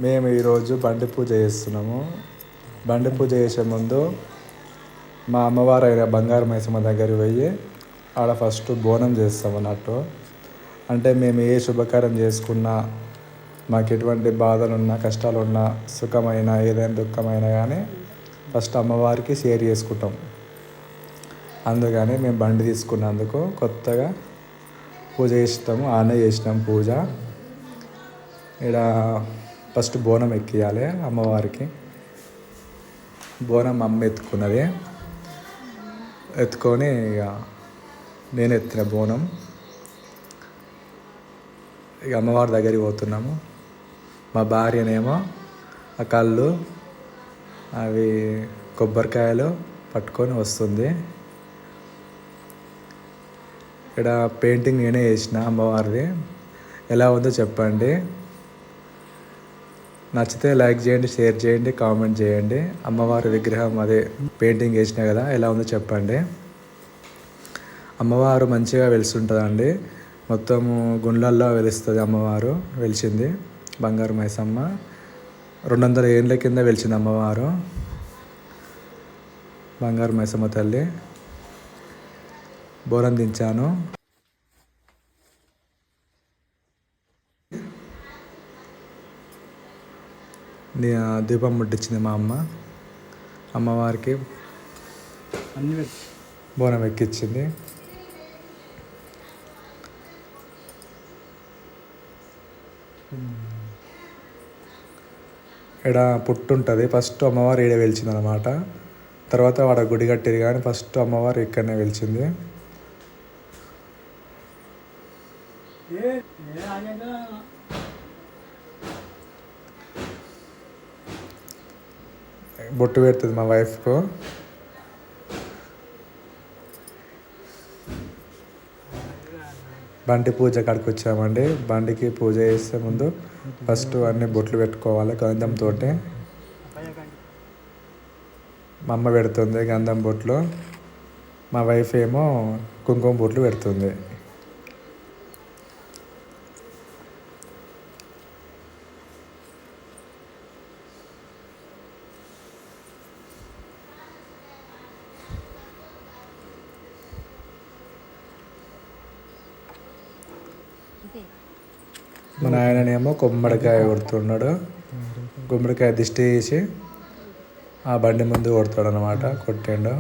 మేము ఈరోజు బండి పూజ చేస్తున్నాము. బండి పూజ చేసే ముందు మా అమ్మవారు అయిన బంగారు మైసమ్మ దగ్గరికి పోయి ఆడ ఫస్ట్ బోనం చేస్తాం అన్నట్టు. అంటే మేము ఏ శుభకార్యం చేసుకున్నా, మాకు ఎటువంటి బాధలున్నా, కష్టాలున్నా, సుఖమైన ఏదైనా దుఃఖమైనా కానీ ఫస్ట్ అమ్మవారికి షేర్ చేసుకుంటాం. అందుకని మేము బండి తీసుకున్నందుకు కొత్తగా పూజ చేస్తాము. ఆనే చేసినాం పూజ. ఇక్కడ ఫస్ట్ బోనం ఎక్కియాలి అమ్మవారికి. బోనం అమ్మ ఎత్తుకున్నది. ఎత్తుకొని ఇక నేను ఎత్తిన బోనం. ఇక అమ్మవారి దగ్గరికి పోతున్నాము. మా భార్యనేమో ఆ కళ్ళు అవి కొబ్బరికాయలు పట్టుకొని వస్తుంది. ఇక్కడ పెయింటింగ్ నేనే చేసిన అమ్మవారిది. ఎలా ఉందో చెప్పండి. నచ్చితే లైక్ చేయండి, షేర్ చేయండి, కామెంట్ చేయండి. అమ్మవారి విగ్రహం అదే పెయింటింగ్ వేసినా కదా, ఎలా ఉందో చెప్పండి. అమ్మవారు మంచిగా వెలుస్తుంటుందండి. మొత్తము గుండ్లల్లో వెలుస్తుంది అమ్మవారు. వెలిసింది బంగారు మైసమ్మ. 200 ఏళ్ళ కింద వెలిసింది అమ్మవారు, బంగారు మైసమ్మ తల్లి. బోరం దించాను. దీపం ముట్టించింది మా అమ్మ. అమ్మవారికి బోనం ఎక్కించింది. ఇక్కడ పుట్టు ఉంటుంది. ఫస్ట్ అమ్మవారు ఈడ వెలిచింది అనమాట. తర్వాత వాడ గుడి కట్టిరు కానీ ఫస్ట్ అమ్మవారు ఇక్కడనే వెలిచింది. బొట్టు పెడుతుంది మా వైఫ్కు. బండి పూజ కాడికి వచ్చామండి. బండికి పూజ చేసే ముందు ఫస్ట్ అన్ని బొట్లు పెట్టుకోవాలి గంధంతో. మా అమ్మ పెడుతుంది గంధం బొట్లు. మా వైఫ్ ఏమో కుంకుమ బొట్లు పెడుతుంది. మా నాయననేమో గుమ్మడికాయ కొడుతున్నాడు. గుమ్మడికాయ దిష్టి తీసి ఆ బండి ముందు కొడతాడు అనమాట. కొట్టిండు.